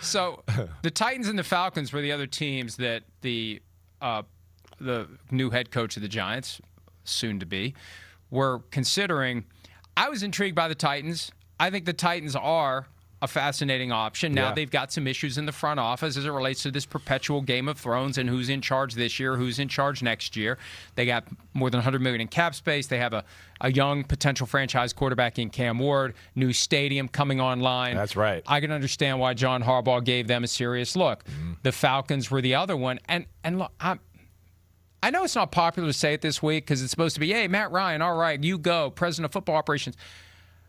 So the Titans and the Falcons were the other teams that the new head coach of the Giants, soon to be, were considering. I was intrigued by the Titans. I think the Titans are a fascinating option. Now, they've got some issues in the front office as it relates to this perpetual Game of Thrones and who's in charge this year, who's in charge next year. They got more than $100 million in cap space. They have a young potential franchise quarterback in Cam Ward, new stadium coming online. That's right. I can understand why John Harbaugh gave them a serious look. The Falcons were the other one. And look, I know it's not popular to say it this week because it's supposed to be, hey, Matt Ryan, all right, you go, president of football operations.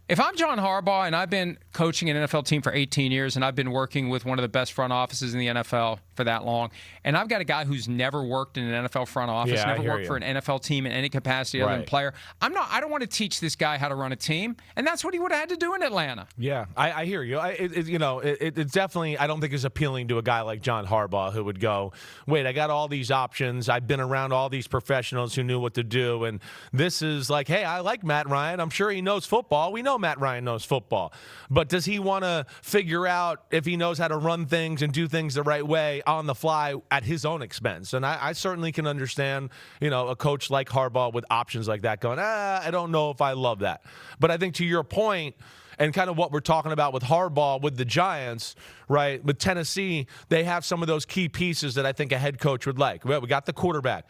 If I'm John Harbaugh and I've been coaching an NFL team for 18 years and I've been working with one of the best front offices in the NFL for that long, and I've got a guy who's never worked in an NFL front office, never worked for an NFL team in any capacity other than player, I don't want to teach this guy how to run a team, and that's what he would have had to do in Atlanta. Yeah, I hear you. It's definitely, I don't think it's appealing to a guy like John Harbaugh who would go, wait, I got all these options. I've been around all these professionals who knew what to do, and this is like, hey, I like Matt Ryan. I'm sure he knows football. We know Matt Ryan knows football. But does he want to figure out if he knows how to run things and do things the right way on the fly at his own expense? And I certainly can understand, a coach like Harbaugh with options like that going, I don't know if I love that. But I think to your point, and kind of what we're talking about with Harbaugh with the Giants, right? With Tennessee, they have some of those key pieces that I think a head coach would like. Well, we got the quarterback.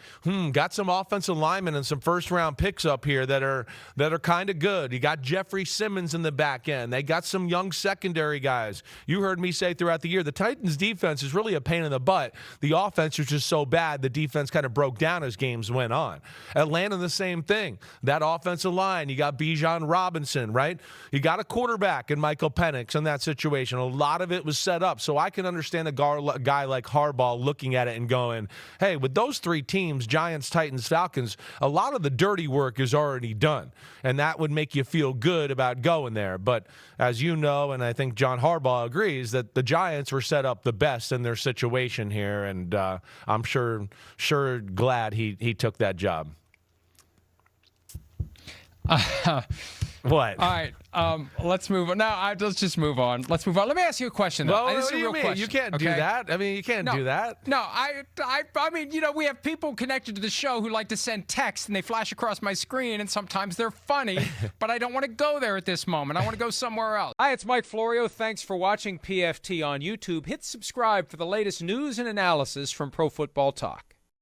Got some offensive linemen and some first-round picks up here that are kind of good. You got Jeffrey Simmons in the back end. They got some young secondary guys. You heard me say throughout the year, the Titans' defense is really a pain in the butt. The offense was just so bad, the defense kind of broke down as games went on. Atlanta, the same thing. That offensive line, you got Bijan Robinson, right? You got a quarterback in Michael Penix in that situation. A lot of it was set up. So I can understand a guy like Harbaugh looking at it and going, hey, with those three teams, Giants, Titans, Falcons, a lot of the dirty work is already done. And that would make you feel good about going there. But as you know, and I think John Harbaugh agrees, that the Giants were set up the best in their situation here. And I'm sure glad he took that job. What? All right, let's move on. No, let's just move on. Let's move on. Let me ask you a question, though. Well, This what is a do you real mean? question. You can't do that. I mean, you can't do that. No, I mean, we have people connected to the show who like to send texts, and they flash across my screen, and sometimes they're funny, but I don't want to go there at this moment. I want to go somewhere else. Hi, it's Mike Florio. Thanks for watching PFT on YouTube. Hit subscribe for the latest news and analysis from Pro Football Talk.